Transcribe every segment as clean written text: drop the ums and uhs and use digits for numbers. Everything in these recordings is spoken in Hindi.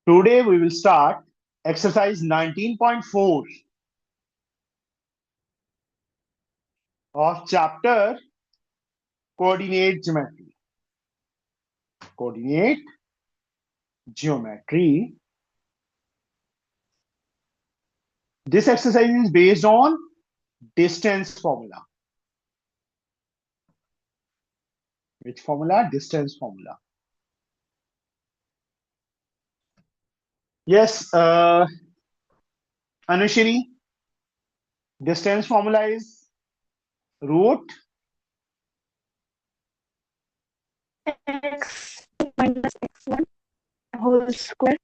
Today we will start exercise 19.4 of chapter coordinate geometry. Coordinate geometry. This exercise is based on distance formula. Which formula? Distance formula. Yes, Anushini, distance formula is root x minus x1 whole square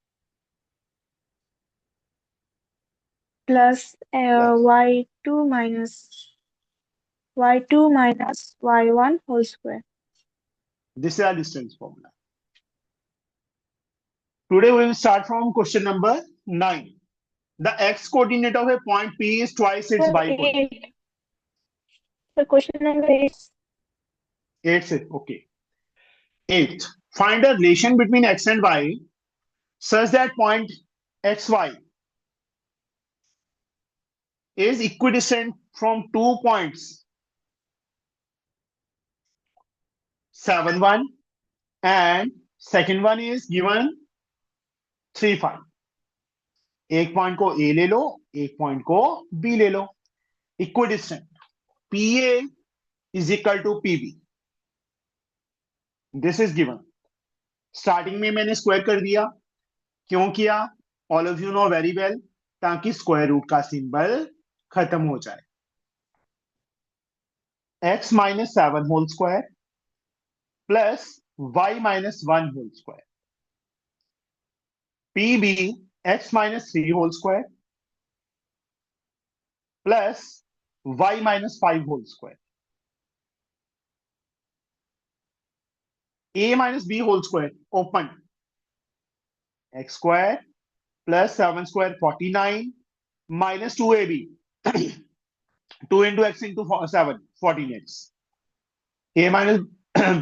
plus y2 minus y1 whole square. This is our distance formula. Today we will start from question number 9. The x coordinate of a point P is twice its y coordinate. 8. The question number 8. 8 okay. 8. Find a relation between x and y such that point xy is equidistant from 2 points 7, 1 and second one is given 3, 5. एक पॉइंट को ए ले लो, एक पॉइंट को बी ले लो. Equidistant P A is equal to P B. This is given. Starting में मैंने स्क्वायर कर दिया. क्यों किया? All of you know very well, ताकि स्क्वायर रूट का सिंबल खत्म हो जाए. x minus 7 whole square plus y minus 1 whole square. P B x minus 3 whole square plus y minus 5 whole square. a minus b whole square open. x square plus 7 square 49 minus 2ab 2 into x into 7 14x. a minus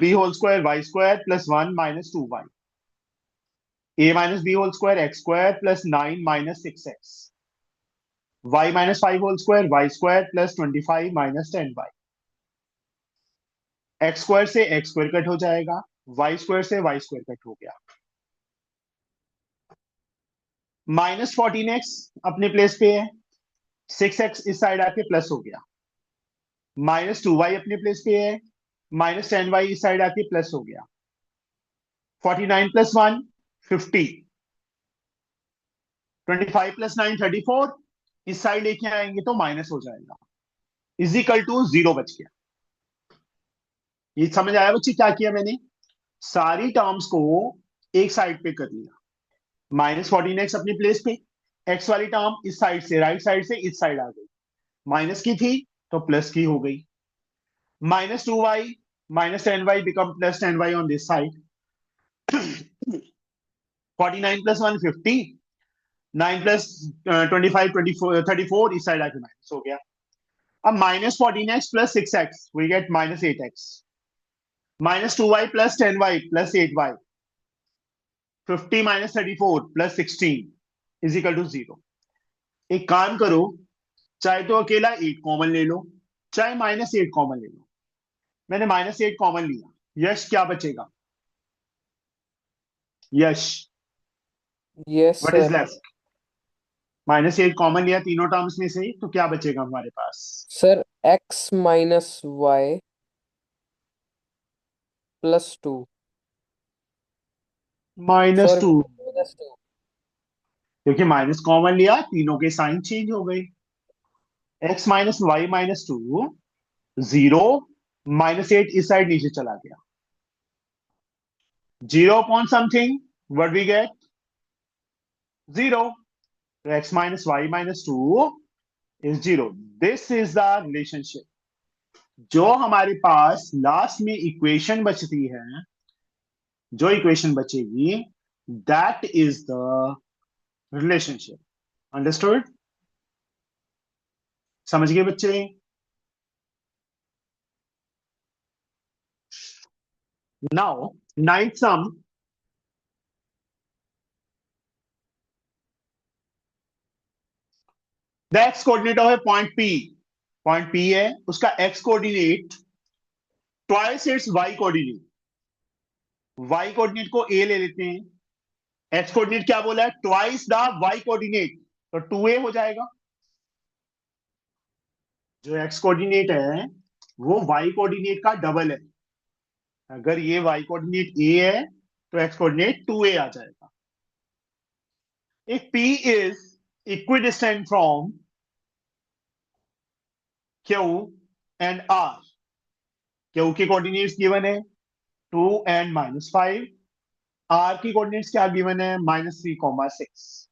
b whole square y square plus 1 minus 2y. a minus b whole square x square plus 9 minus 6x. y minus 5 whole square y square plus 25 minus 10y. x square से x square कट हो जाएगा, y square से y square कट हो गया. माइनस 14x अपने प्लेस पे है, 6x इस साइड आके प्लस हो गया. माइनस 2y अपने प्लेस पे है, माइनस 10y इस साइड आके प्लस हो गया. 49 प्लस 1 50. 25 प्लस 9 34. इस साइड लेके आएंगे तो माइनस हो जाएगा. इज इक्वल टू 0 बच गया. ये समझ आया बच्चे क्या किया मैंने? सारी टर्म्स को एक साइड पे कर लिया. माइनस 14x अपनी प्लेस पे, x वाली टर्म इस साइड से राइट साइड से इस साइड आ गई. माइनस की थी तो प्लस की हो गई. Minus 2y minus 10y become plus 10y on this side. 49 plus 1 50. 9 plus 25 24 34 इस साइड आके माइनस हो गया. अब minus 14x plus 6x we get minus 8x. Minus 2y plus 10y plus 8y. 50 minus 34 plus 16 is equal to 0. एक काम करो, चाहे तो अकेला 8 कॉमन ले लो, चाहे माइनस 8 कॉमन ले लो. मैंने माइनस 8 कॉमन लिया. यश क्या बचेगा? Yash yes what is sir. Left? Minus 8 common लिया तीनों टर्म्स में से, तो क्या बचेगा हमारे पास? Sir x minus Y plus 2. Minus sorry, 2. Minus 2. क्योंकि माइनस कॉमन लिया, तीनों के साइन चेंज हो गए. x minus y minus 2 0. Minus 8 इस साइड नीचे चला गया. 0 upon something what we get? 0. x minus y minus 2 is 0. This is the relationship. जो हमारे पास लास्ट में इक्वेशन बचती है, जो इक्वेशन बचेगी, that is the relationship. Understood? समझ गए बच्चे? Now ninth sum. The x coordinate of a point P है, उसका x coordinate twice its y coordinate. Y coordinate को ए ले लेते हैं, एक्स कोऑर्डिनेट क्या बोला है, ट्वाइस द वाई कोऑर्डिनेट, तो 2a हो जाएगा। जो एक्स कोऑर्डिनेट है वो वाई कोऑर्डिनेट का डबल है। अगर ये वाई कोऑर्डिनेट ए है तो एक्स कोऑर्डिनेट 2a आ जाएगा। if p is equidistant from q and r, q के कोऑर्डिनेट्स गिवन है 2 and -5, r की कोऑर्डिनेट्स क्या गिवन है -3, 6,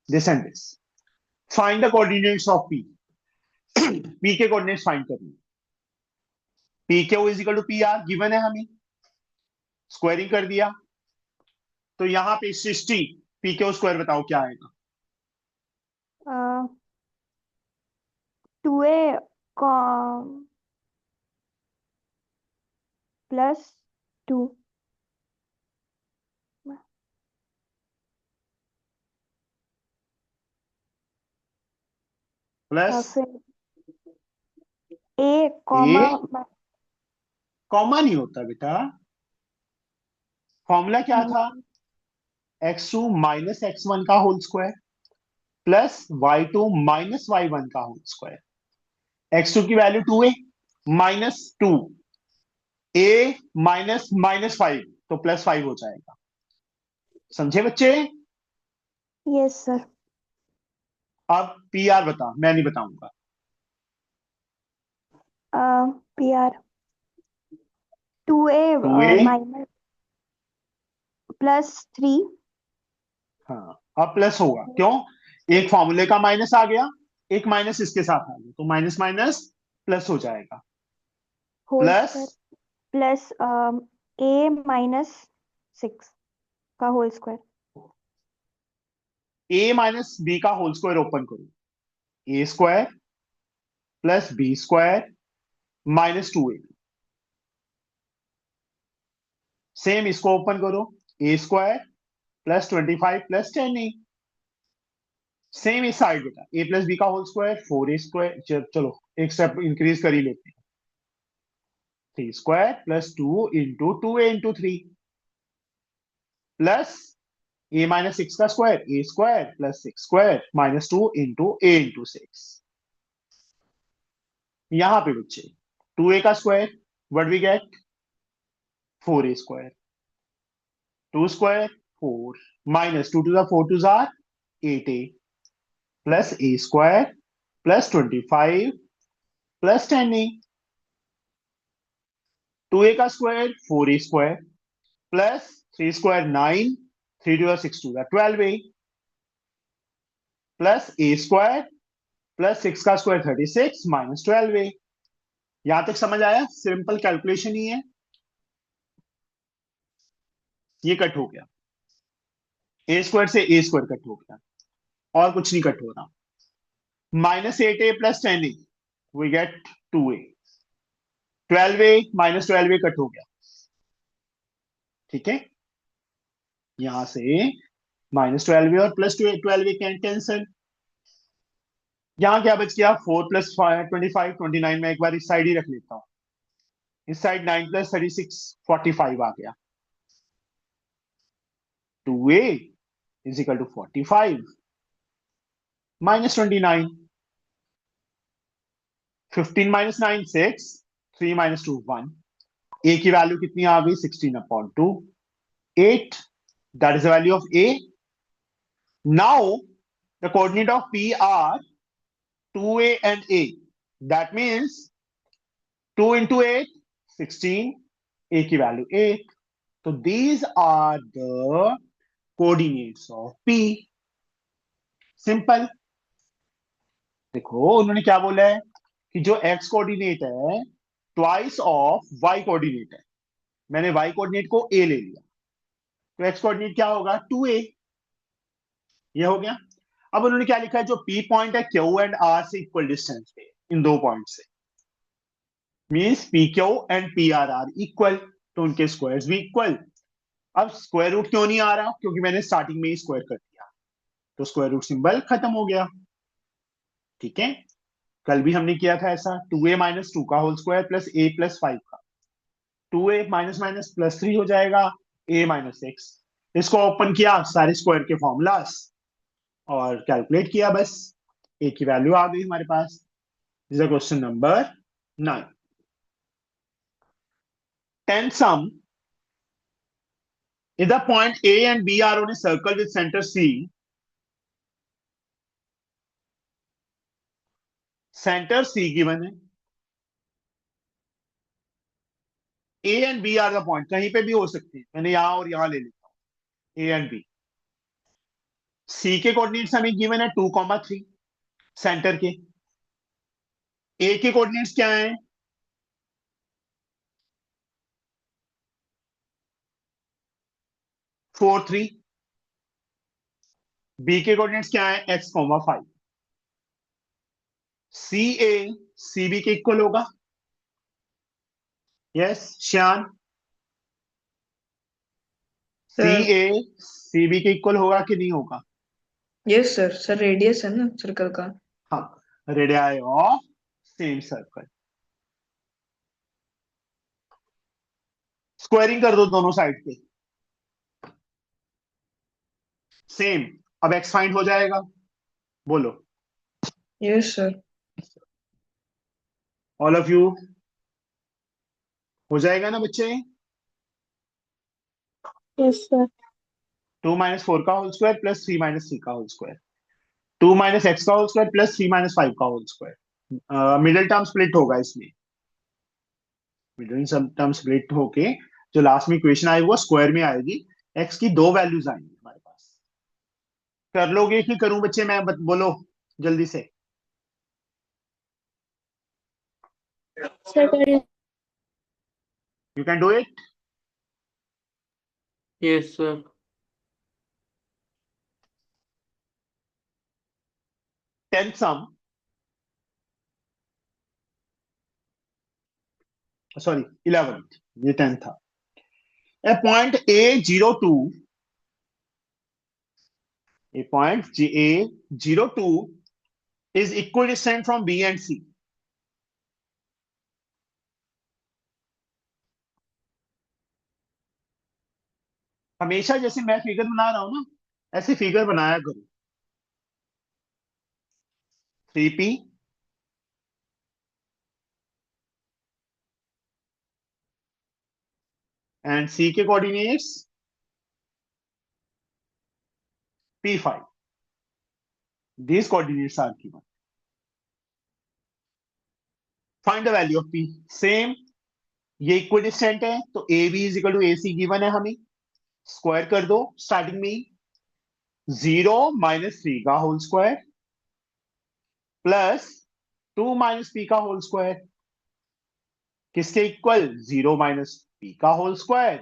this and this. Find the coordinates of p। p के कोऑर्डिनेट्स फाइंड करनी, P Q is equal to P R given है हमें, स्क्वायरिंग कर दिया, तो यहाँ पे 60 पी क्यू स्क्वायर बताओ क्या आएगा। 2a प्लस 2 प्लस फिर a कॉमा कॉमा नहीं होता बेटा, फॉर्मूला क्या था, x2 माइनस x1 का whole square plus y2 minus y1 का होल स्क्वायर। x2 की value 2a minus 2 a minus -5, तो +5 हो जाएगा। समझे बच्चे? Yes sir. अब पी आर बता, मैं नहीं बताऊंगा। P R 2a 2a, minus +3 हाँ अब प्लस होगा, क्यों, एक फॉर्मूले का माइनस आ गया, एक माइनस इसके साथ आ गया, तो माइनस माइनस प्लस हो जाएगा, whole plus square plus a -6 का whole square. a minus B का होल स्क्वायर ओपन करो, A square plus B square -2a। Same इसको ओपन करो, A square plus 25 plus 10a। Same इस साइड बेटा, a प्लस बी का होल स्क्वायर 4a स्क्वायर, चलो एक स्टेप इंक्रीज कर ही लेते हैं, 3 square plus 2 into 2a into 3 plus a -6 का square a square plus 6 square -2 into a into 6। यहां पे बच्चे 2a का square what we get 4a square, 2 square 4 -2 to the 4 to जार 8a plus a square plus 25 plus 10a। 2a का square 4a square plus 3 square 9, 3 to the 6 to the 12a plus a square plus 6 का स्क्वायर 36 -12a। यहां तक समझ आया? सिंपल कैलकुलेशन ही है, ये कट हो गया, ए स्क्वायर से ए स्क्वायर कट हो गया, और कुछ नहीं कट हो रहा। -8a plus 10a we get 2a, 12a -12a cut हो गया, ठीक है। यहां से -12a और प्लस 12a कैंसिल, यहां क्या बच गया 4 प्लस 25 29, में एक बार इस साइड ही रख लेता हूं, इस साइड 9 प्लस 36 45 आ गया, 2a is equal to 45 -29, 15 -9 6, 3 -2 1, a की वैल्यू कितनी आ गई 16/2, 8, that is the value of a। Now the coordinate of p are 2a and a, that means 2 into 8 16, a की वैल्यू 8, तो these are the coordinates of p। Simple. देखो उन्होंने क्या बोला है कि जो x कोऑर्डिनेट है ट्वाइस ऑफ y कोऑर्डिनेट है, मैंने y कोऑर्डिनेट को a ले लिया, तो x कोऑर्डिनेट क्या होगा 2a, ये हो गया। अब उन्होंने क्या लिखा है, जो p पॉइंट है q एंड r से इक्वल डिस्टेंस पे, इन दो पॉइंट से, means P Q and P R are equal, तो उनके स्क्वायर्स भी इक्वल। अब स्क्वायर रूट क्यों नहीं आ रहा, क्योंकि मैंने स्टार्टिंग में ही स्क्वायर कर दिया, तो स्क्वायर रूट सिंबल खत्म हो गया। ठीक है, कल भी हमने किया था ऐसा, 2a माइनस 2 का whole square plus a plus 5 का, 2a माइनस माइनस प्लस 3 हो जाएगा, a माइनस 6। इसको ओपन किया, सारे स्क्वायर के फॉर्मूलाज, और कैलकुलेट किया, बस a की वैल्यू आ गई हमारे पास। This is question number 9। 10th sum, if the point A and B are on a circle with center C, center C given है, A and B are the point, कहीं पे भी हो सकते हैं, मैंने यहां और यहां ले लेता हूं, A एंड B। C के कोऑर्डिनेट्स हमें गिवन है 2,3 सेंटर के। A के कोऑर्डिनेट्स क्या हैं? 4, 3। B के कोऑर्डिनेट्स क्या हैं? x, 5। CA CB के इक्वल होगा, यस श्यान, सर CA CB के इक्वल होगा कि नहीं होगा? यस सर, सर रेडियस है ना सर्कल का। हाँ, radii of same circle. Squaring कर दो दोनों साइड पे, सेम। अब x फाइंड हो जाएगा, बोलो yes sir. All of you, हो जाएगा ना बच्चे? Yes, sir. 2 माइनस 4 का होल स्क्वायर प्लस 3 माइनस 3 का होल स्क्वायर, 2 माइनस एक्स का होल स्क्वायर प्लस 3 माइनस 5 का whole square. Middle term split होगा इसमें, मिडिल टर्म स्प्लिट होके जो लास्ट में इक्वेशन आएगी वो स्क्वायर में आएगी, एक्स की दो वैल्यूज आएंगी हमारे पास। कर लोगे कि करूं बच्चे मैं? बोलो जल्दी से। Sir, करिए। You can do it. Yes, sir. 10th sum, sorry 11th, ये 10th था। A point A02, a point A02 is equidistant from B and C. हमेशा जैसे मैं फिगर बना रहा हूं ना, ऐसे फिगर बनाया करो। 3P and C के coordinates P5, these coordinates are given. Find the value of P. Same, ये इक्विडिस्टेंट है तो AB is equal to AC given है हमें, स्क्वायर कर दो स्टार्टिंग में ही, 0 माइनस 3 का whole square plus 2 minus P का होल स्क्वायर, किसके इक्वल? 0 माइनस P का होल स्क्वायर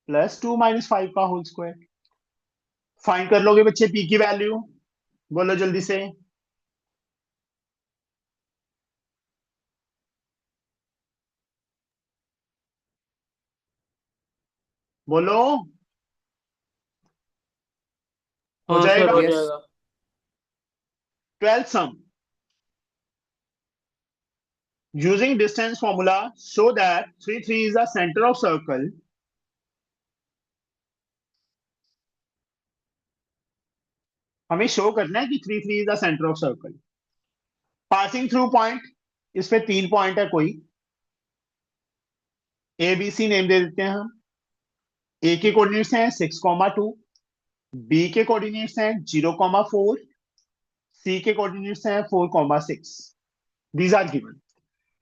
प्लस 2 माइनस 5 का होल स्क्वायर। फाइंड कर लोगे बच्चे P की वैल्यू, बोलो जल्दी से, बोलो। हो हाँ सर, जाएगा? हो Yes. जाएगा। 12th sum, using distance formula show that 3 3 is the center of circle. हमें शो करना है कि 3 3 is the center of circle. Passing through point, इस पे 3 पॉइंट है कोई, ए बी सी नेम दे देते हैं हम। ए के कोऑर्डिनेट्स हैं 6,2, बी के कोऑर्डिनेट्स हैं 0,4, सी के कोऑर्डिनेट्स हैं 4,6। These are given.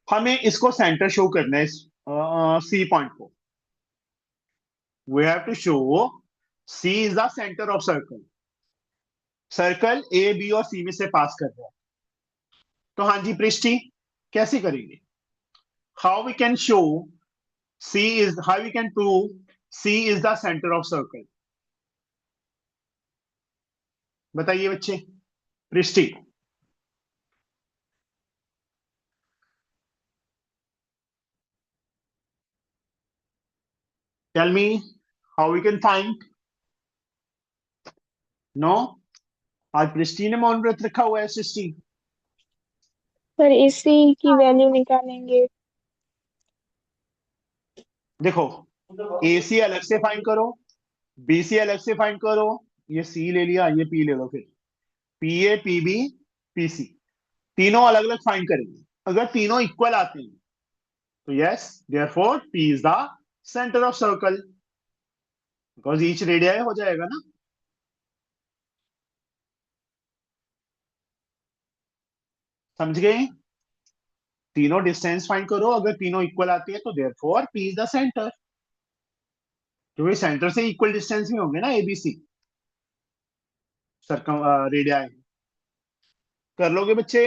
हमें इसको सेंटर शो करना है, सी पॉइंट को। We have to show C is the center of circle. Circle A B और सी में से पास कर रहा है, तो हाँ जी पृष्ठी, कैसे करेंगे? How we can show how we can prove C is the center of circle? बताइए बच्चे, Prusty. Tell me how we can find. No, आज पृष्ठी ने मौन व्रत रखा हुआ है सृष्टि। सर AC की वैल्यू निकालेंगे। देखो AC अलग से फाइंड करो, BC अलग से फाइंड करो, ये C ले लिया, ये P ले लो, फिर PA PB PC तीनों अलग अलग फाइंड करेंगे। अगर तीनों इक्वल आते हैं तो yes therefore P is the center of circle, because each radii हो जाएगा ना। समझ गए? तीनों डिस्टेंस फाइंड करो, अगर तीनों इक्वल आती है तो therefore P is the centre, क्योंकि सेंटर से इक्वल डिस्टेंस में होंगे ना ABC सर्कम रेडियाई। कर लोगे बच्चे?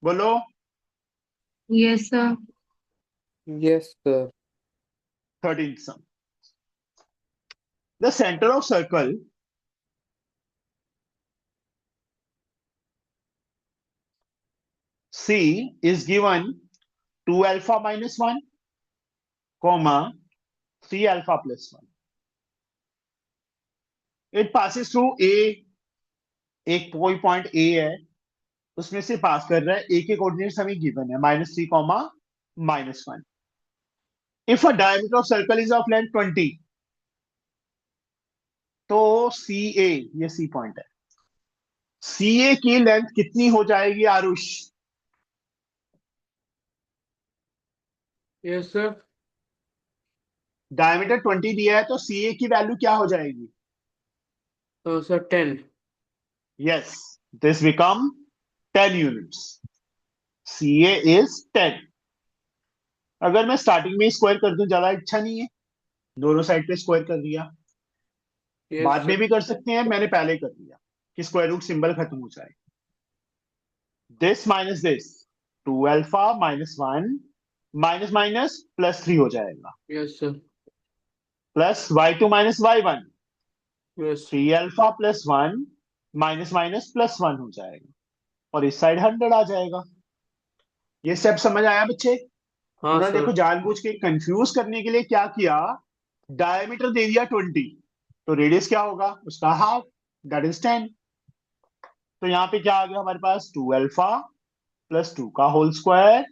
बोलो। Yes sir. Yes, sir. 13th sum. The center of circle C is given 2 alpha minus 1, comma 3 alpha plus 1. It passes through A, एक कोई पॉइंट A है, उसमें से पास कर रहा है, A के कोऑर्डिनेट्स हमें गिवन है -3, -1. If a diameter of circle is of length 20, तो CA, ये C पॉइंट है, CA की लेंथ कितनी हो जाएगी आरुष? Yes, sir. डायमीटर 20 दिया है तो CA की वैल्यू क्या हो जाएगी? Sir, 10. Yes, this become 10 units. CA is 10. अगर मैं स्टार्टिंग में स्क्वायर कर दूं, ज्यादा अच्छा नहीं है? दोनों साइड पे स्क्वायर कर दिया, Yes, बाद में sir. भी कर सकते हैं, मैंने पहले कर दिया कि स्क्वायर रूट सिंबल खत्म हो जाए। This minus this, 2 alpha minus 1 minus minus plus 3 हो जाएगा, Yes, sir. Plus y2 minus y1, Yes. 3 alpha plus 1 minus minus plus 1 हो जाएगा, और इस साइड 100 आ जाएगा। ये स्टेप समझ आया बच्चे? हाँ उन्होंने देखो सर। जानबूझ के कंफ्यूज करने के लिए क्या किया, डायमीटर दे दिया 20, तो रेडियस क्या होगा उसका हाफ, दैट इज 10। तो यहाँ पे क्या आ गया हमारे पास, 2 अल्फा प्लस 2 का होल स्क्वायर,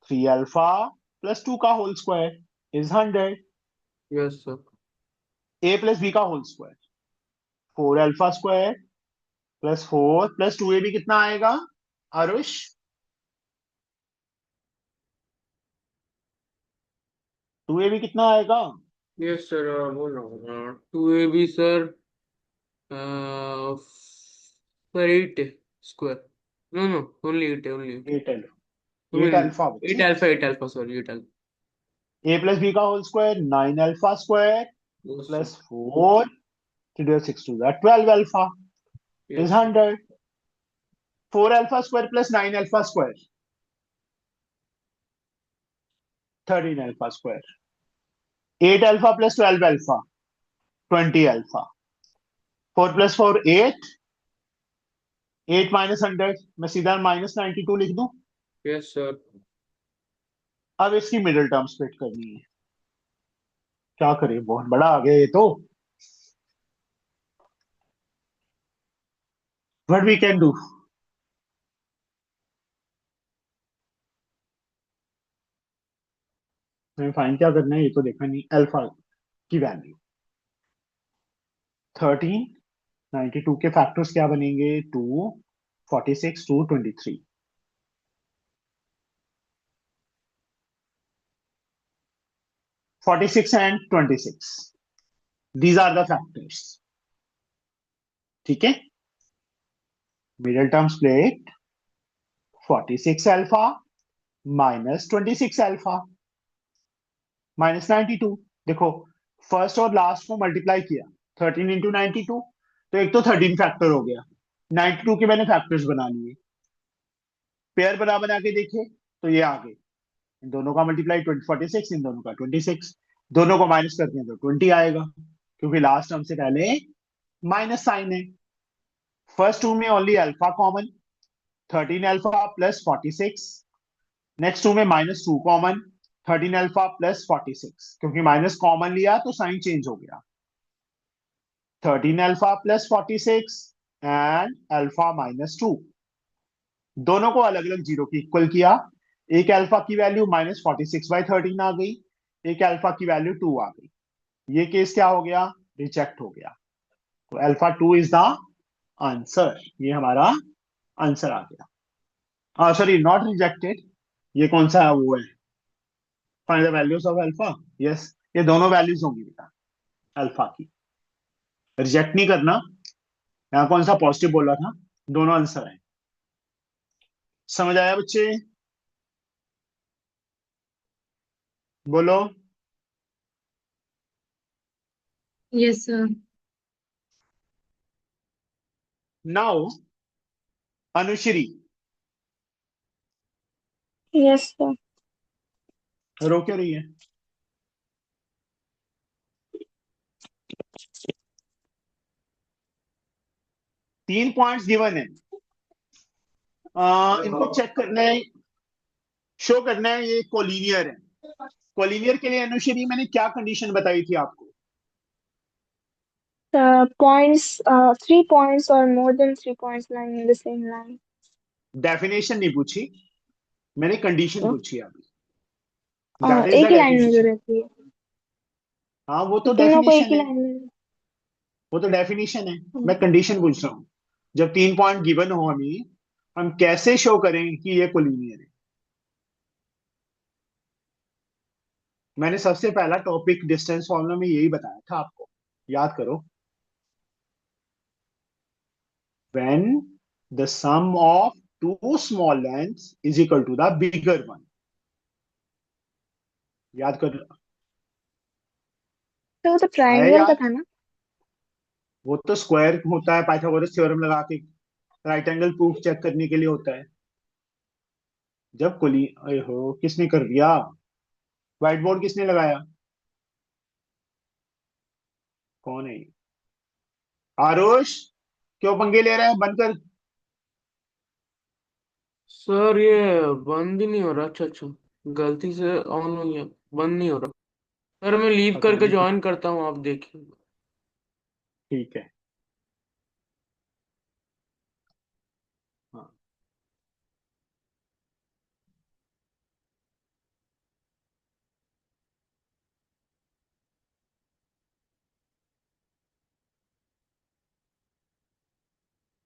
3 अल्फा प्लस 2 का whole square is 100, Yes, sir. A plus B का whole square, 4 alpha square plus 4 plus 2AB कितना आएगा आरुष? 2AB कितना आएगा? Yes, sir. बोल रहा हूँ 2AB sir. Sir, 8 square. No, only 8, only 8. 8 alpha, 8 Only alpha 8 बच्चे, alpha, 8 alpha, sorry, 8 alpha. A plus B का whole square 9 alpha square Yes, sir. Plus 4 to 6 to that 12 alpha is Yes, sir. 100. 4 alpha square plus 9 alpha square, 13 alpha square. 8 alpha plus 12 alpha, 20 alpha. 4 plus 4 8, 8 minus 100, मैं सीधा -92 लिख दूं। Yes, sir. अब इसकी मिडिल टर्म स्प्लिट करनी है, क्या करें, बहुत बड़ा आ गया ये तो। व्हाट वी कैन डू, हमें फाइंड क्या करना है ये तो देखा नहीं, अल्फा की वैल्यू 13, 92 के फैक्टर्स क्या बनेंगे, 2, 46, 2, 23, 46 and 26, these are the factors, ठीक है। Middle term split 46 alpha minus 26 alpha minus 92। देखो फर्स्ट और लास्ट को मल्टीप्लाई किया, 13 इंटू 92, तो एक तो 13 फैक्टर हो गया, 92 के मैंने फैक्टर्स बना लिए, पेयर बना के देखे तो ये आ गए, इन दोनों का मल्टीप्लाई 46, इन दोनों का 26, दोनों को माइनस करते हैं तो 20 आएगा, क्योंकि लास्ट टर्म से पहले माइनस साइन है। फर्स्ट टू में only alpha common, 13 alpha plus 46, next two में -2 कॉमन, 13 अल्फा प्लस 46, क्योंकि माइनस कॉमन लिया तो साइन चेंज हो गया, 13 अल्फा प्लस 46 एंड अल्फा -2, दोनों को अलग अलग जीरो की इक्वल किया। एक अल्फा की वैल्यू -46/13 आ गई, एक अल्फा की वैल्यू 2 आ गई। ये केस क्या हो गया? रिजेक्ट हो गया। तो अल्फा 2 इज द आंसर, ये हमारा आंसर आ गया। Sorry, not rejected. ये कौन सा है? वो है find the values of alpha. Yes, ये दोनों वैल्यूज होंगी बेटा अल्फा की। रिजेक्ट नहीं करना। यहाँ कौन सा पॉजिटिव बोला था? दोनों आंसर है। समझ आया बच्चे? बोलो। Yes, sir. Now Anushri, Yes, sir. रो क्यों रही है? तीन पॉइंट्स गिवन है। इनको चेक करना है, शो करना है ये कोलिनियर है। कोलिनियर के लिए अनुश्री मैंने क्या कंडीशन बताई थी आपको? Points, 3 points or more than 3 points lying in the same line. Definition नहीं पूछी, मैंने कंडीशन तो पूछी अभी। दैट इज द एक ही लाइन में जो डेफिनेशन। रहती है, हाँ, वो तो तो तीनों को एक डेफिनेशन ही है। लाइन में। वो तो डेफिनेशन है। हम्म, मैं कंडीशन पूछ रहा हूँ। जब तीन पॉइंट गिवन हो हमें, हम कैसे शो करें कि ये कोलिनियर है? मैंने सबसे पहला टॉपिक डिस्टेंस फॉर्मूला में यही बताया था आपको, याद करो। When the sum of two small lengths is equal to the bigger one. याद कर। तो वो तो आया ट्रायंगल का याद? था ना। वो तो स्क्वायर होता है, पाइथागोरस थ्योरम लगा के राइट एंगल प्रूफ चेक करने के लिए होता है। जब कोली अरे हो, किसने कर दिया? व्हाइट बोर्ड किसने लगाया? कौन है ये? आरुष, क्यों पंगे ले रहा है? बंद कर। सर ये बंद ही नहीं हो रहा। अच्छा अच्छा, गलती से ऑन हो गया, बंद नहीं हो रहा। सर मैं लीव पता करके नहीं ज्वाइन करता हूँ, आप देखिए। ठीक है। हाँ,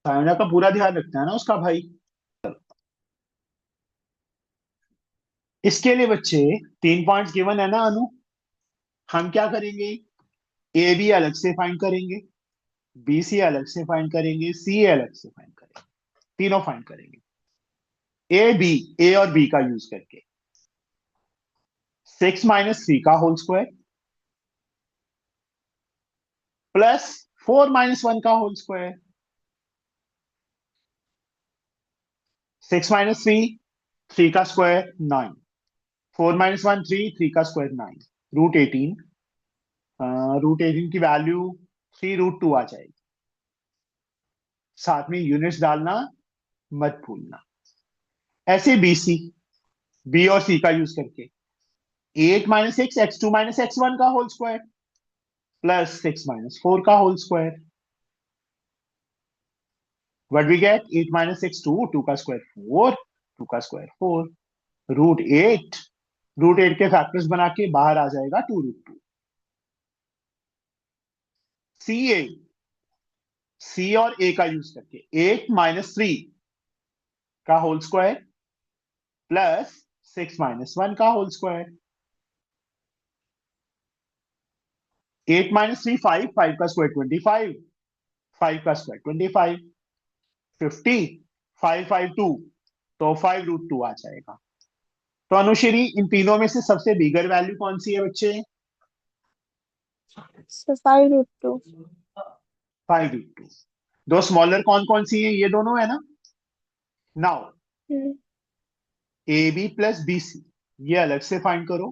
सायना का पूरा ध्यान रखना है ना उसका भाई। इसके लिए बच्चे तीन पॉइंट्स गिवन है ना अनु, हम क्या करेंगे? ए बी अलग से फाइंड करेंगे, बी सी अलग से फाइंड करेंगे, सी अलग से फाइंड करेंगे, तीनों फाइंड करेंगे। ए बी, ए और बी का यूज करके 6 - 3 का होल स्क्वायर प्लस 4 - 1 का होल स्क्वायर। 6 - 3, 3 का स्क्वायर 9, 4 - 1 3, 3 का स्क्वायर 9, √18। √18 की वैल्यू 3√2 आ जाएगी। साथ में यूनिट्स डालना मत भूलना। ऐसे बी सी, बी और सी का यूज करके 8 - 6 x2 - x1 का होल स्क्वायर प्लस 6 - 4 का whole square. What we get? 8 - 6 2, 2 का स्क्वायर 4, 2 का स्क्वायर 4, √8। √8 के फैक्टर्स बना के बाहर आ जाएगा 2√2। सी ए, सी और ए का यूज करके 8 - 3 का होल स्क्वायर प्लस 6 - 1 का होल स्क्वायर। 8 - 3 5, 5 का स्क्वायर 25, 5 का स्क्वायर 25, 50, 5 5 2, तो 5√2 आ जाएगा। तो अनुश्री, इन तीनों में से सबसे बिगर वैल्यू कौन सी है बच्चे? So 5√2. 5√2। दो स्मॉलर कौन कौन सी है? ये दोनों है ना। Now Hmm. A B plus B C, ये अलग से फाइंड करो।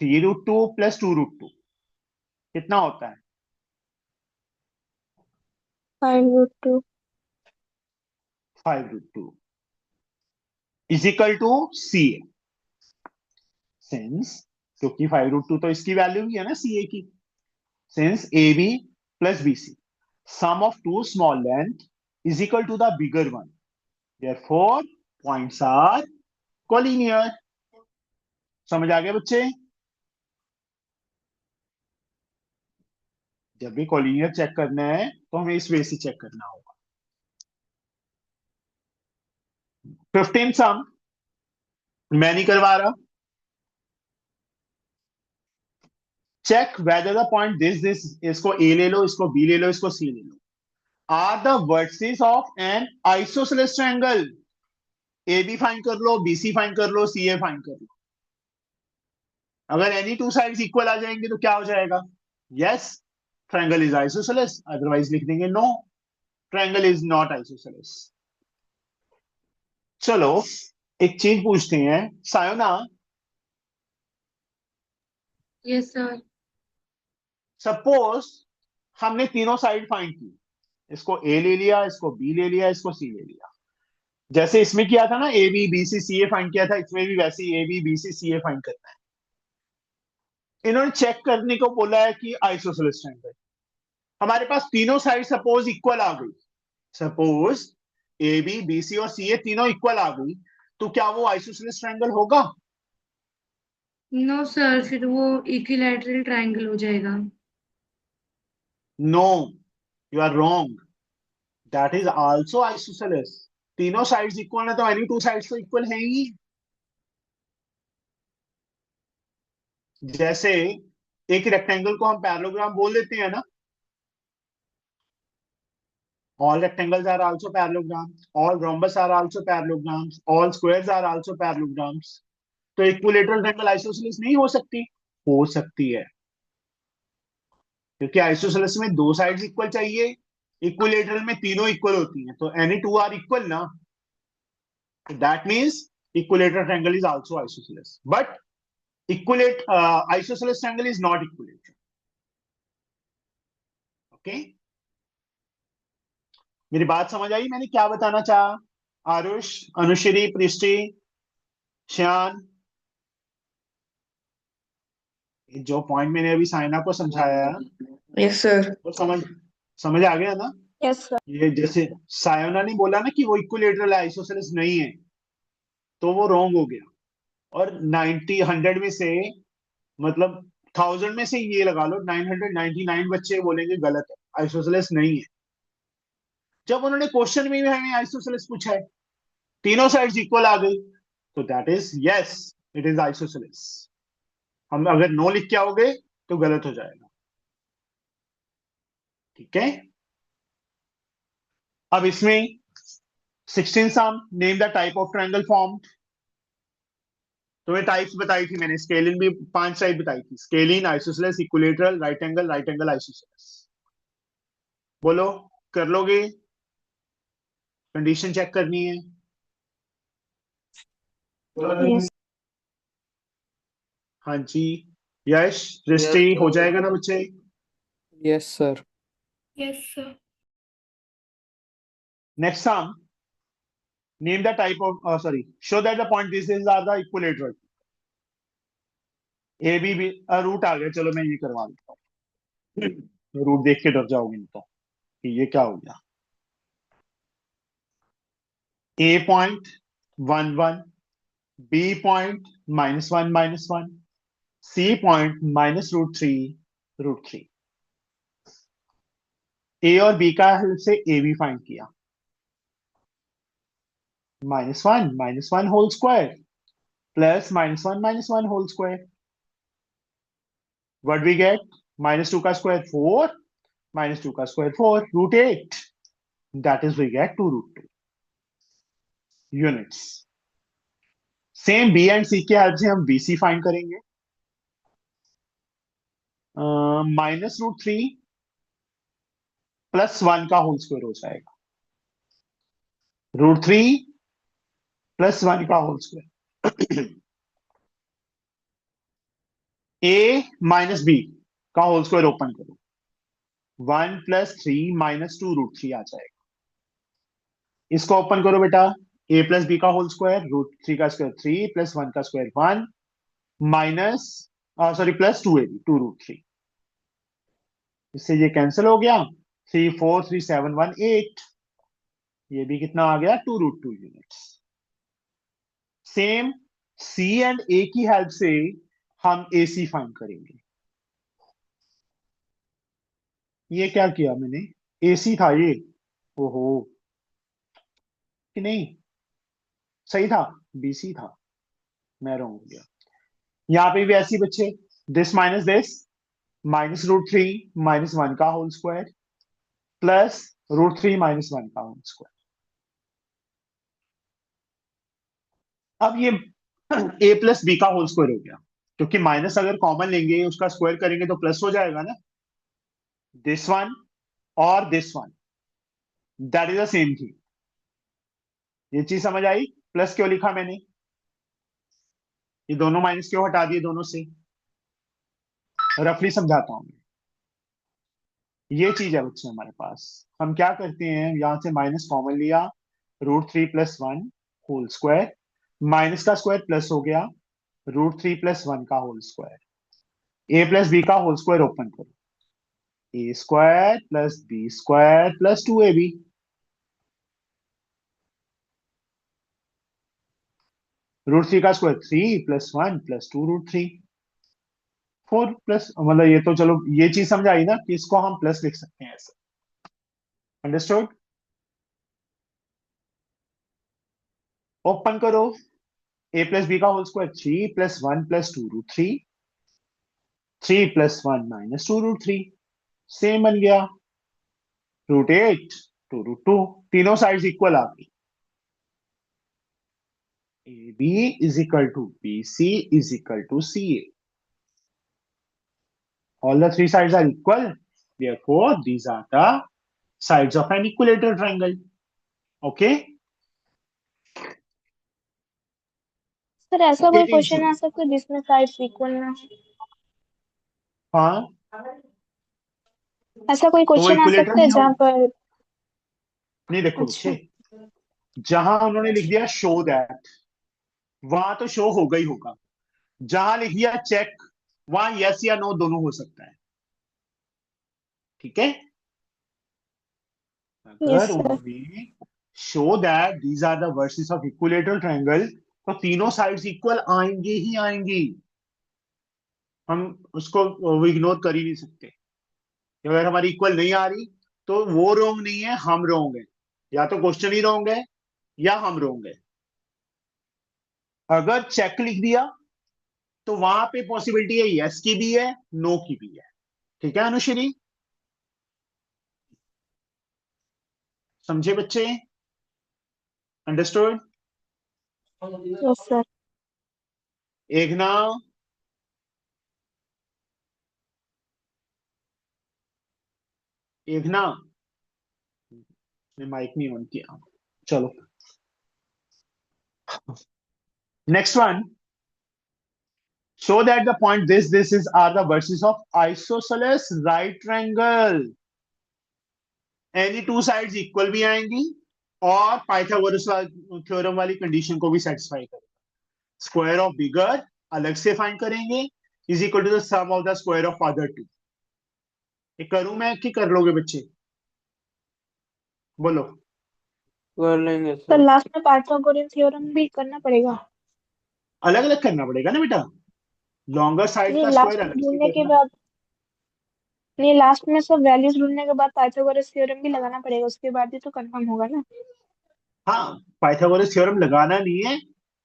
3√2 प्लस 2√2 कितना होता है? 5√2. 5√2 is equal to C A. Since, क्योंकि 5√2 तो इसकी वैल्यू भी है ना सी ए की। Since A B plus B C, sum of two small length is equal to the bigger one, Therefore, points are collinear. समझ आ गया बच्चे? जब भी collinear चेक करना है तो हमें इस वे से चेक करना होगा. 15 सम मैं नहीं करवा रहा. Check whether the point this इसको ए ले लो, इसको बी ले लो, इसको सी ले लो. Are the vertices of an isosceles triangle. A B find कर लो, बी सी फाइंड कर लो, सी ए फाइंड कर लो. अगर एनी टू साइड्स इक्वल आ जाएंगे तो क्या हो जाएगा? Yes, triangle is isosceles. Otherwise लिख देंगे no, triangle is not isosceles. चलो एक चीज पूछते हैं सायोना. Yes, sir. सपोज हमने तीनों साइड फाइंड की. इसको ए ले लिया, इसको बी ले लिया, इसको सी ले लिया. जैसे इसमें किया था ना, A B B C C A find किया था, इसमें भी वैसे ही A B B C C A find करना है. इन्होंने चेक करने को बोला है कि आइसोसेलेस ट्रायंगल. हमारे पास तीनों साइड सपोज इक्वल आ गई. Suppose A B B C और सी ए तीनों इक्वल आ गई, तो क्या वो आइसोसेलेस ट्रायंगल होगा? नो सर, फिर वो इक्विलैटरल ट्रायंगल हो जाएगा. No, you are wrong. That is also isosceles. तीनों साइड्स इक्वल है तो एनी टू साइड्स तो इक्वल है ही. जैसे एक रेक्टेंगल को हम पैरेललोग्राम बोल देते हैं ना. All rectangles are also parallelograms. All rhombus are also parallelograms. All squares are also parallelograms. तो इक्विलेटरल ट्रायंगल आइसोसेलेस नहीं हो सकती? हो सकती है, क्योंकि आइसोसेलेस में दो साइड्स इक्वल चाहिए. इक्विलेटरल में तीनों इक्वल होती हैं, तो एनी टू आर इक्वल ना. That means equilateral triangle is also isosceles. But isosceles triangle is not equilateral. Okay, मेरी बात समझ आई? मैंने क्या बताना चाहा? आरुष, अनुश्री, पृष्टि, श्यान, जो पॉइंट मैंने अभी साइना को समझाया यस सर. वो समझ समझ आ गया ना? Yes, sir. ये जैसे सायोना ने बोला ना कि वो इक्विलेटरल आइसोसेलेस नहीं है, तो वो रॉन्ग हो गया. और 100 में से, मतलब 1000 में से ये लगा लो 999 बच्चे बोलेंगे गलत है, आइसोसेलेस नहीं है. जब उन्होंने क्वेश्चन में भी हमें आइसोसेलेस पूछा है, तीनों साइड्स इक्वल आ गई, तो that is yes, it is isosceles. हम अगर नो लिख के आओगे तो गलत हो जाएगा. ठीक है, अब इसमें 16 sum name the type of triangle formed. तुम्हें टाइप्स बताई थी मैंने. स्केलिन भी 5 टाइप बताई थी. Scalene, isosceles, equilateral, right angle isosceles. बोलो, कर लोगे? कंडीशन चेक करनी है. Yes. हाँ जी, यश, दृष्टि, Yes, हो sir. जाएगा ना बच्चे? Yes sir. Yes, sir. Next sum, name the type of sorry show that the point this is are the equilateral. A B B root आ गया. चलो मैं ये करवा देता हूँ. रूट देख के डर जाओगे नहीं तो कि ये क्या हो गया. A point 1 1, B point -1 C point -√3 A और बी का हेल्प से ए बी फाइंड किया. -1 whole square plus -1 whole square. What we get? -2 का स्क्वायर 4, -2 का square 4, √8. That is we get 2√2 units. Same B and C के हेल्प से हम बीसी फाइंड करेंगे. -√3 +1 का होल स्क्वायर हो जाएगा. √3 +1 का होल स्क्वायर. ए माइनस बी का होल स्क्वायर ओपन करो. 1 + 3 - 2√3 आ जाएगा. इसको ओपन करो बेटा. a + b का होल स्क्वायर, √3 का स्क्वायर 3 + 1 का स्क्वायर 1 माइनस प्लस 2ab 2√3. इससे ये कैंसिल हो गया. 3 4 3 7 1 8. ये भी कितना आ गया, 2√2 यूनिट्स। सेम सी एंड ए की हेल्प से हम ए सी फाइंड करेंगे। ये क्या किया मैंने, ए सी था ये, ओहो, कि नहीं, सही था, बी सी था, मैं रॉन्ग हो गया। यहाँ पे भी ऐसी बच्चे, दिस -√3 -1 का होल स्क्वायर प्लस √3 -1 का होल स्क्वायर। अब ये a प्लस बी का होल स्क्वायर हो गया, क्योंकि माइनस अगर कॉमन लेंगे उसका स्क्वायर करेंगे तो प्लस हो जाएगा ना। दिस वन और this one, that is the same thing. ये चीज समझ आई? प्लस क्यों लिखा मैंने, ये दोनों माइनस क्यों हटा दिए दोनों से, रफली समझाता हूं। ये चीज है बच्चे हमारे पास, हम क्या करते हैं, यहां से माइनस कॉमन लिया, √3 + 1 होल स्क्वायर, माइनस का स्क्वायर प्लस हो गया, √3 + 1 का whole square. a plus B का होल स्क्वायर ओपन करो, a² + b² + 2ab। √3 का स्क्वायर 3 + 1 + 2√3, 4 प्लस, मतलब ये तो चलो ये चीज समझ आई ना कि इसको हम प्लस लिख सकते हैं ऐसे। अंडरस्टूड? ओपन करो, a प्लस बी का होल स्क्वायर 3 + 1 + 2√3, 3 + 1 - 2√3, सेम बन गया, √8 2√2, तीनों साइड्स इक्वल आ गई। AB = BC = CA, all the three sides are equal, therefore these are the sides of an equilateral triangle. Okay, sir ऐसा कोई 18 क्वेश्चन आ सकता है जिसमें साइड्स इक्वल ना हो? हाँ, ऐसा कोई तो वो क्वेश्चन आ इक्विलेटरल सकता है नहीं हो, जहाँ पर? नहीं देखो अच्छा। बच्चे, जहां उन्होंने लिख दिया शो दैट, वहां तो शो होगा ही होगा। जहां लिख दिया चेक, वहां यस या नो दोनों हो सकता है। ठीक है, यस अगर सर। उन्होंने show that these are the vertices of equilateral triangle, तो तीनों साइड्स इक्वल आएंगे ही आएंगी, हम उसको इग्नोर कर ही नहीं सकते। अगर हमारी इक्वल नहीं आ रही तो वो रोंग नहीं है, हम रोंग है, या तो क्वेश्चन ही रोंग है या हम रोंग है। अगर चेक लिख दिया तो वहां पे पॉसिबिलिटी है यस की भी है, नो की भी है। ठीक है अनुश्री, समझे बच्चे? अंडरस्टूड? Yes sir. एक ना, एक ना, माइक नहीं ऑन किया, चलो next one. Show that the point this is are the verses of isosceles right triangle. Any two sides equal भी आएंगी और पाइथागोरस थ्योरम वाली कंडीशन को भी सेटिस्फाई करेगा। स्क्वायर ऑफ बिगर अलग से फाइंड करेंगे, is equal to the sum of the square of other two. ये करूं मैं कि कर लोगे बच्चे, बोलो? कर लेंगे सर सर। लास्ट में पाइथागोरस थ्योरम भी करना पड़ेगा? अलग अलग करना पड़ेगा ना बेटा, लॉन्गर साइड नहीं का स्क्वायर लास्ट में अलग से ढूंढने के करना। बाद, नहीं लास्ट में सब वैल्यूज ढूंढने के बाद पाइथागोरस थ्योरम भी लगाना पड़ेगा, उसके बाद ही तो कंफर्म होगा ना। हाँ, पाइथागोरस थ्योरम लगाना नहीं है,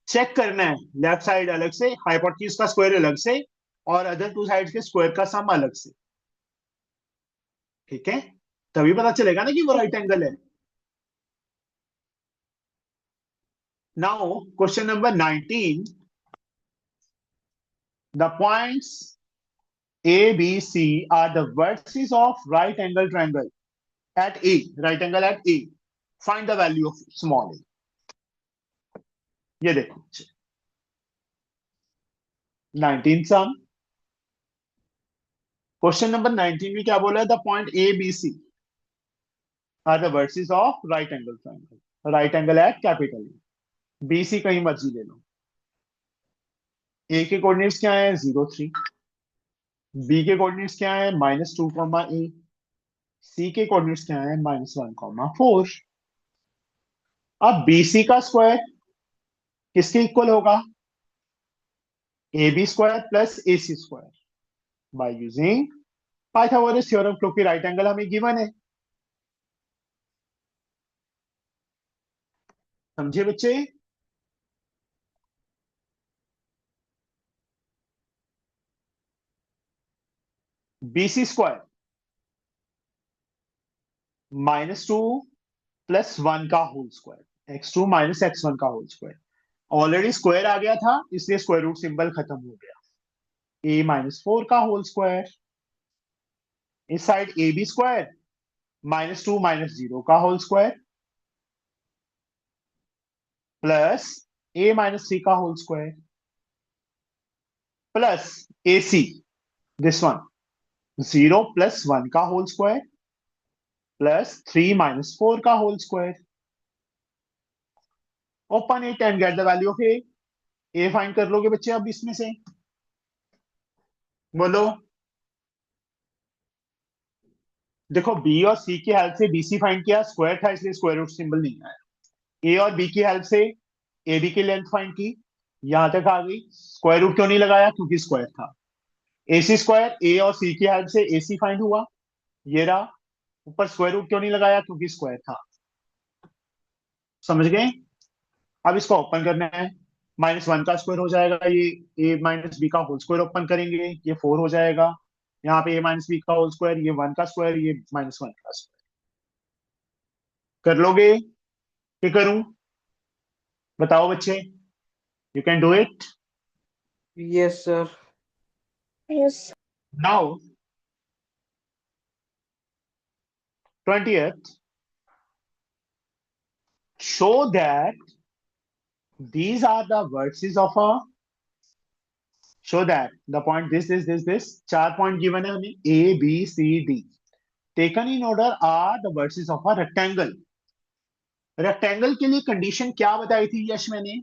चेक करना है, लेफ्ट साइड अलग से, हाइपोटेन्यूज का स्क्वायर अलग से, और अदर टू साइड्स के स्क्वायर का सम अलग से। ठीक है, तभी पता चलेगा ना कि वो राइट एंगल है। Now question number 19, the points A, B, C are the vertices of right angle triangle at A, right angle at A. Find the value of small a. ये देखो 19 सम, क्वेश्चन नंबर 19 में क्या बोला है, the point A, B, C are the vertices of right angle triangle, right angle at capital A. B, C कहीं मर्जी ले लो। A के कोऑर्डिनेट्स क्या है, 0 3, B के कोऑर्डिनेट्स क्या है, -2, A, C के कोऑर्डिनेट्स क्या है, -1, 4। अब BC का स्क्वायर किसके इक्वल होगा? AB square plus AC square by using Pythagoras theorem, क्योंकि राइट एंगल हमें गिवन है। समझे बच्चे? BC स्क्वायर -2 + 1 का होल स्क्वायर, x2 - x1 का होल स्क्वायर। ऑलरेडी स्क्वायर आ गया था, इसलिए स्क्वायर रूट सिंबल खत्म हो गया। a -4 का होल स्क्वायर, इस साइड AB स्क्वायर -2 - 0 का होल स्क्वायर प्लस a -3 का whole square plus AC, this one 0 + 1 का होल स्क्वायर प्लस 3 - 4 का whole square. Open it and get the value of A find कर लोगे बच्चे अब इसमें से? बोलो। देखो बी और सी की हेल्प से BC फाइंड किया, स्क्वायर था इसलिए स्क्वायर रूट सिंबल नहीं आया। ए और बी की हेल्प से AB की लेंथ फाइंड की, यहां तक आ गई। स्क्वायर रूट क्यों नहीं लगाया? क्योंकि स्क्वायर था। AC स्क्वायर ए और सी की हेल्प से AC फाइंड हुआ, ये रहा। ऊपर स्क्वायर रूट क्यों नहीं लगाया? क्योंकि स्क्वायर था। समझ गए? अब इसको ओपन करना है, -1 का स्क्वायर हो जाएगा, ये a - b का होल स्क्वायर ओपन करेंगे, ये 4 हो जाएगा। यहाँ पे a - b का होल स्क्वायर, ये 1 का स्क्वायर, ये -1 का स्क्वायर। कर लोगे कि करूं? बताओ बच्चे, you can do it yes sir. Yes. Now. 20th, show that these are the vertices of a, show that the point this 4 point given है हमें, A B C D taken in order are the vertices of a rectangle। Rectangle के लिए कंडीशन क्या बताई थी यश मैंने?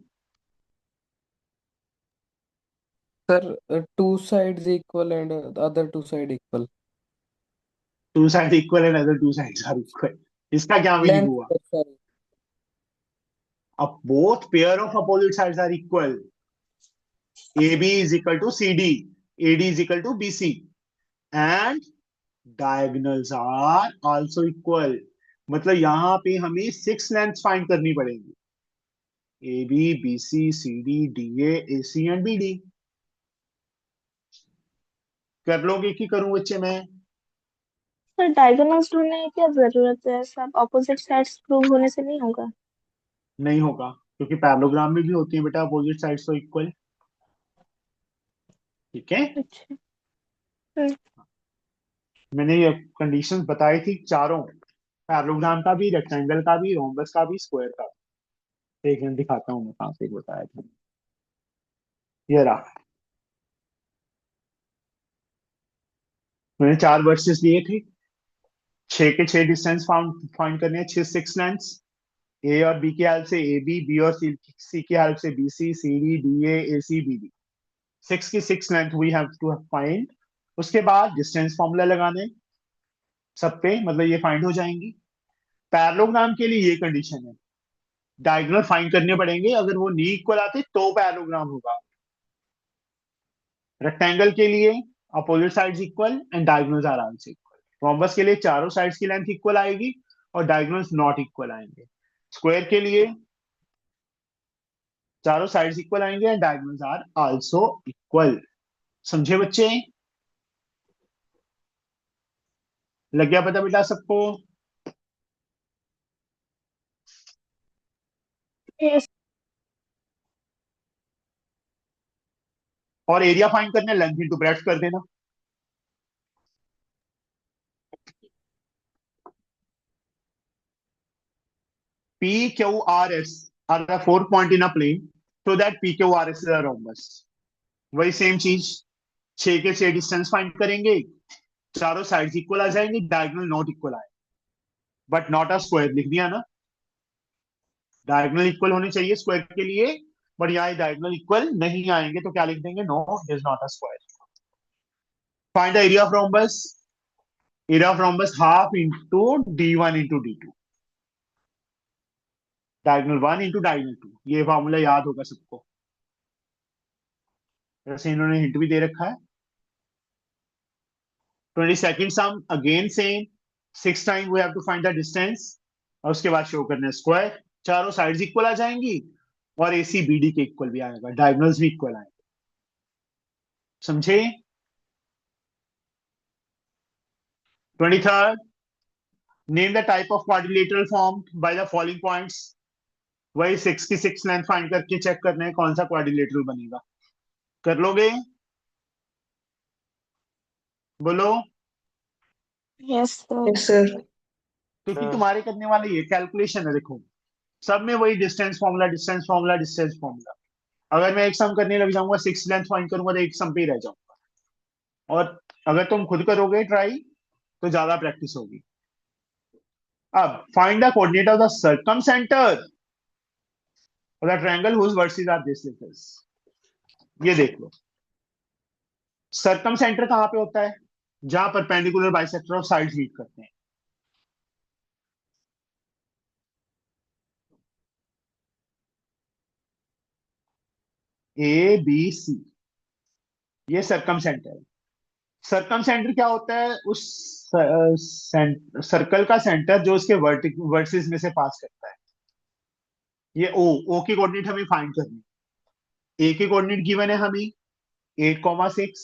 Sir, two sides equal and the other two side equal. Two side equal and other two sides are equal. इसका क्या मीनिंग Length, हुआ? sorry. अब both pair of opposite sides are equal, AB is equal to CD, AD is equal to BC, and diagonals are also equal। मतलब यहां पे हमें 6 लेंथ फाइंड करनी पड़ेगी, AB BC CD DA AC and BD। कर लोगे कि करूं बच्चे मैं? सर डायगोनल्स ढूंढने की क्या जरूरत है? सब ऑपोजिट साइड्स प्रूव होने से नहीं होगा। नहीं होगा, क्योंकि पैरेललोग्राम में भी होती है बेटा अपोजिट साइड्स तो इक्वल। ठीक है, अच्छा। हम्म। मैंने ये कंडीशंस बताई थी चारों, पैरेललोग्राम का भी, रेक्टेंगल का भी, रोम्बस का भी, स्क्वायर का भी। एक मिनट दिखाता हूँ मैं कहाँ से बताया था। ये रहा, मैंने 4 वर्सेस दिए थे, 6 के 6 डिस्टेंस फाइंड करने हैं, 6 लेंथ्स। ए और बी की हेल्प से AB, बी और सी की हेल्प से BC, CD DA AC BD, 6 की 6 length we have to find. उसके बाद डिस्टेंस फॉर्मूला लगाने सब पे, मतलब ये फाइंड हो जाएंगी। पैरेललोग्राम के लिए ये कंडीशन है, डायगोनल फाइंड करने पड़ेंगे, अगर वो नी इक्वल आते तो पैरेललोग्राम होगा। रेक्टेंगल के लिए opposite sides equal and diagonals are also equal. Rhombus के लिए चारों साइड्स की लेंथ इक्वल आएगी और डायगोनल्स नॉट इक्वल आएंगे। स्क्वायर के लिए चारों साइड्स इक्वल आएंगे and diagonals are also equal. समझे बच्चे? लग गया पता बेटा सबको? यस। और एरिया फाइंड करने, लेंथ इंटू ब्रेड्थ कर देना। PQRS are the 4 point in a plane, so that PQRS is a rhombus। वही सेम चीज, 6 के 6 डिस्टेंस फाइंड करेंगे, चारों साइड्स इक्वल आ जाएंगे, डायगोनल नॉट इक्वल आए, बट नॉट अ स्क्वायर लिख दिया ना। डायगोनल इक्वल होने चाहिए स्क्वायर के लिए, बट यहाँ डायगोनल इक्वल नहीं आएंगे, तो क्या लिख देंगे? No, it is not a square. Find the area of rhombus. Area of rhombus half into D1 into D2। Diagonal 1 into diagonal 2, ये फॉर्मूला याद होगा सबको, वैसे इन्होंने हिंट भी दे रखा है। 22nd sum again same, 6 time we have to find the distance, और उसके बाद शो करना है स्क्वायर, चारों साइड्स इक्वल आ जाएंगी और AC BD के इक्वल भी आएगा, डायगोनल्स भी इक्वल आएंगे, समझे। 23rd, name the type of quadrilateral form by the following points, वही 6 की 6 लेंथ फाइंड करके चेक करना है कौन सा क्वाड्रिलेटरल बनेगा। कर लोगे, बोलो। Yes sir. Yes sir. क्योंकि हाँ। तुम्हारे करने वाले ये कैलकुलेशन है, देखो सब में वही distance formula distance formula distance formula. अगर मैं एक सम करने लग जाऊंगा, 6 लेंथ फाइंड करूंगा तो एक सम पे ही रह जाऊंगा, और अगर तुम खुद करोगे ट्राई तो ज्यादा प्रैक्टिस होगी। अब find the coordinate of the circumcentre the triangle whose vertices are this. ये देख लो, सर्कम सेंटर कहां पे होता है, जहां perpendicular bisector of sides meet करते हैं। ABC, ये सर्कम सेंटर है। सर्कम सेंटर क्या होता है, उस सर्कल का सेंटर जो उसके वर्टिस में से पास करता है। ये O की कोऑर्डिनेट हमें फाइंड करनी है। A के कोऑर्डिनेट गिवन है हमें 8,6,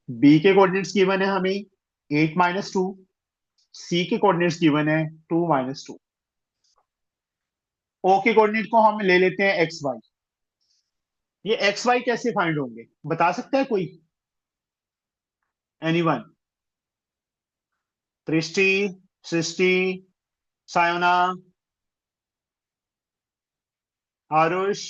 B के कोऑर्डिनेट्स गिवन है हमें 8-2, C के कोऑर्डिनेट्स गिवन है 2-2। O के कोऑर्डिनेट को हम ले लेते हैं XY। ये XY कैसे फाइंड होंगे, बता सकता है कोई, एनीवन? दृष्टि, सृष्टि, सायोना, आरुष,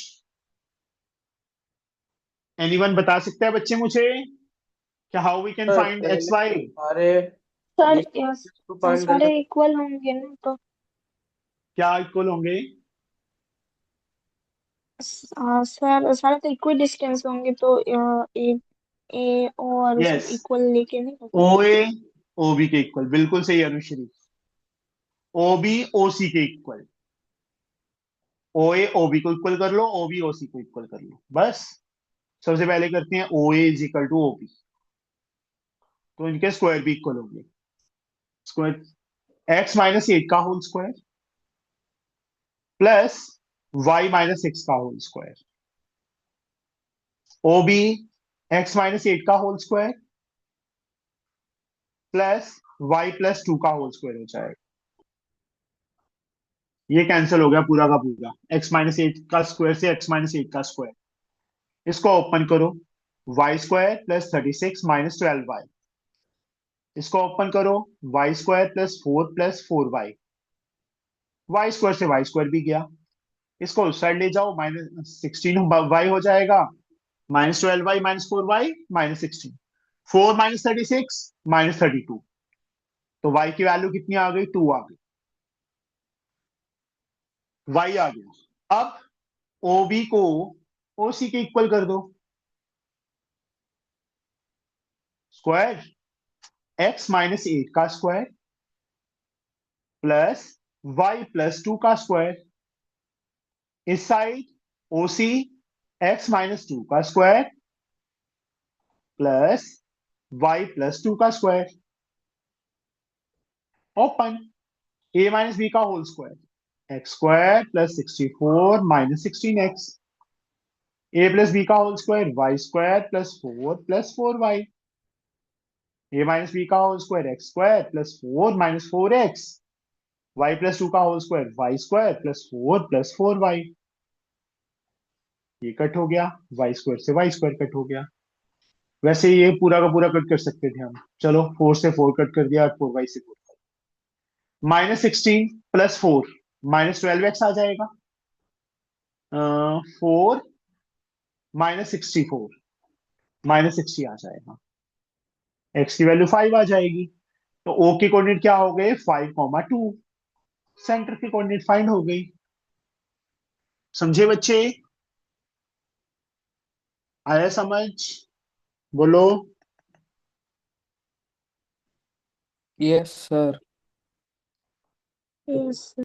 एनीवन बता सकता है बच्चे मुझे कि how we can sir find पहले XY? तो सारे सर डिस्टेंस को फाइंड सारे करके इक्वल होंगे ना, तो क्या इक्वल होंगे? सर सारे तो इक्वल डिस्टेंस होंगे, तो ए ए और सब यस, इक्वल लेके नहीं होता। OA OB के इक्वल, बिल्कुल सही अनुश्री। OB OC के इक्वल, OA OB को इक्वल कर लो, OB OC को इक्वल कर लो, बस। सबसे पहले करते हैं OA is equal to OB, तो इनके स्क्वायर भी इक्वल होंगे। स्क्वायर X-8 का होल स्क्वायर प्लस Y-6 का होल स्क्वायर, OB X-8 का होल स्क्वायर प्लस Y+2 का होल स्क्वायर हो जाएगा। ये कैंसिल हो गया पूरा का पूरा, X-8 का स्क्वायर से X-8 का स्क्वायर। इसको ओपन करो, Y² प्लस 36 माइनस 12Y। इसको ओपन करो, Y² plus 4 plus 4Y। Y² से Y² भी गया, इसको उस साइड ले जाओ, -16Y हो जाएगा, -12Y -4Y -16, 4 -36 -32, तो Y की वैल्यू कितनी आ गई, 2 आ गई, Y आ गया। अब OB को OC के इक्वल कर दो, स्क्वायर X-8 का स्क्वायर प्लस Y+2 का स्क्वायर, इस साइड OC X-2 का स्क्वायर प्लस Y+2 का स्क्वायर, ओपन। A-B का whole square, X² plus 64 minus 16X, A plus B का whole square, Y² plus 4 plus 4Y, A-B का whole square, X² plus 4 minus 4X, Y+2 का whole square, Y² plus 4 plus 4Y। ये कट हो गया, Y² से Y² कट हो गया। वैसे ये पूरा का पूरा कट कर सकते थे हम, चलो 4 से 4 कट कर दिया, 4Y से 4, -16 प्लस 4 -12X आ जाएगा, 4 -64 -60 आ जाएगा, X की वैल्यू 5 आ जाएगी, तो O के कोऑर्डिनेट क्या हो गए, 5,2, सेंटर की कोऑर्डिनेट फाइंड हो गई। समझे बच्चे, आया समझ, बोलो। Yes sir. यस।